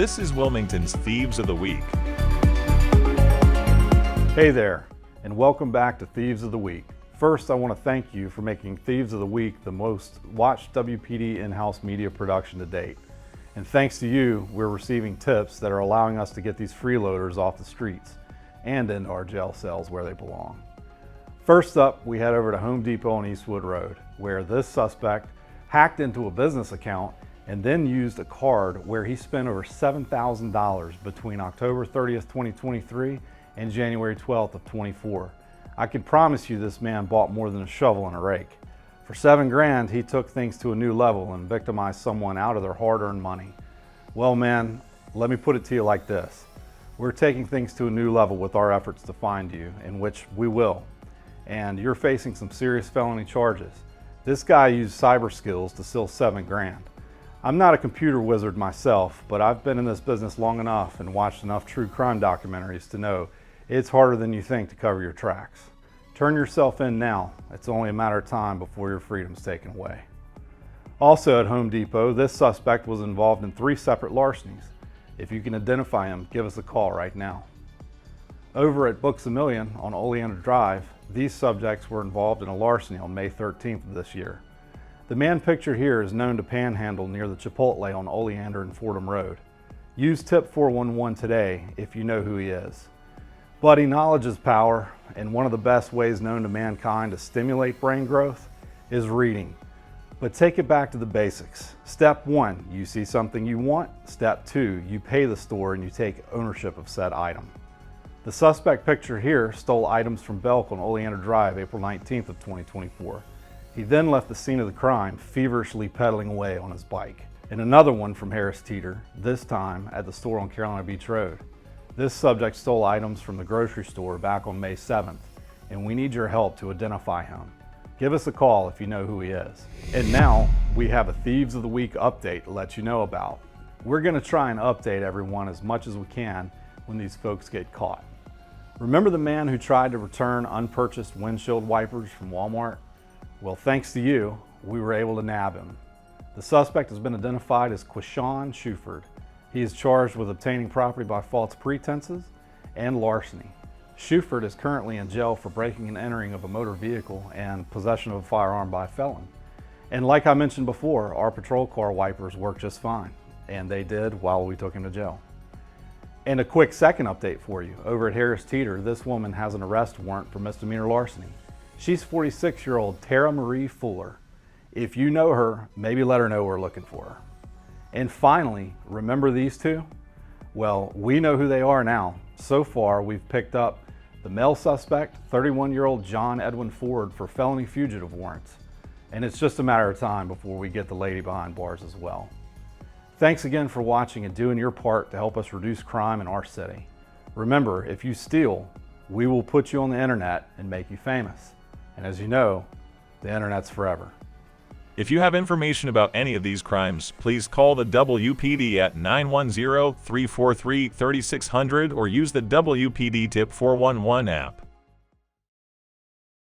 This is Wilmington's Thieves of the Week. Hey there, and welcome back to Thieves of the Week. First, I want to thank you for making Thieves of the Week the most watched WPD in-house media production to date. And thanks to you, we're receiving tips that are allowing us to get these freeloaders off the streets and into our jail cells where they belong. First up, we head over to Home Depot on Eastwood Road, where this suspect hacked into a business account and then used a card where he spent over $7,000 between October 30th, 2023 and January 12th of 24. I can promise you this man bought more than a shovel and a rake. For $7 grand, he took things to a new level and victimized someone out of their hard-earned money. Well, man, let me put it to you like this. We're taking things to a new level with our efforts to find you, in which we will. And you're facing some serious felony charges. This guy used cyber skills to steal $7 grand. I'm not a computer wizard myself, but I've been in this business long enough and watched enough true crime documentaries to know it's harder than you think to cover your tracks. Turn yourself in now. It's only a matter of time before your freedom's taken away. Also at Home Depot, this suspect was involved in 3 separate larcenies. If you can identify him, give us a call right now. Over at Books A Million on Oleander Drive, these subjects were involved in a larceny on May 13th of this year. The man pictured here is known to panhandle near the Chipotle on Oleander and Fordham Road. Use tip 411 today if you know who he is. Buddy, knowledge is power, and one of the best ways known to mankind to stimulate brain growth is reading. But take it back to the basics. Step 1, you see something you want. Step 2, you pay the store and you take ownership of said item. The suspect pictured here stole items from Belk on Oleander Drive April 19th of 2024. He then left the scene of the crime, feverishly pedaling away on his bike. And another one from Harris Teeter, this time at the store on Carolina Beach Road. This subject stole items from the grocery store back on May 7th, and we need your help to identify him. Give us a call if you know who he is. And now, we have a Thieves of the Week update to let you know about. We're gonna try and update everyone as much as we can when these folks get caught. Remember the man who tried to return unpurchased windshield wipers from Walmart? Well, thanks to you, we were able to nab him. The suspect has been identified as Quishon Shuford. He is charged with obtaining property by false pretenses and larceny. Shuford is currently in jail for breaking and entering of a motor vehicle and possession of a firearm by a felon. And like I mentioned before, our patrol car wipers work just fine, and they did while we took him to jail. And a quick second update for you. Over at Harris Teeter, this woman has an arrest warrant for misdemeanor larceny. She's 46-year-old Tara Marie Fuller. If you know her, maybe let her know we're looking for her. And finally, remember these two? Well, we know who they are now. So far, we've picked up the male suspect, 31-year-old John Edwin Ford, for felony fugitive warrants. And it's just a matter of time before we get the lady behind bars as well. Thanks again for watching and doing your part to help us reduce crime in our city. Remember, if you steal, we will put you on the internet and make you famous. And as you know, the internet's forever. If you have information about any of these crimes, please call the WPD at 910-343-3600 or use the WPD Tip 411 app.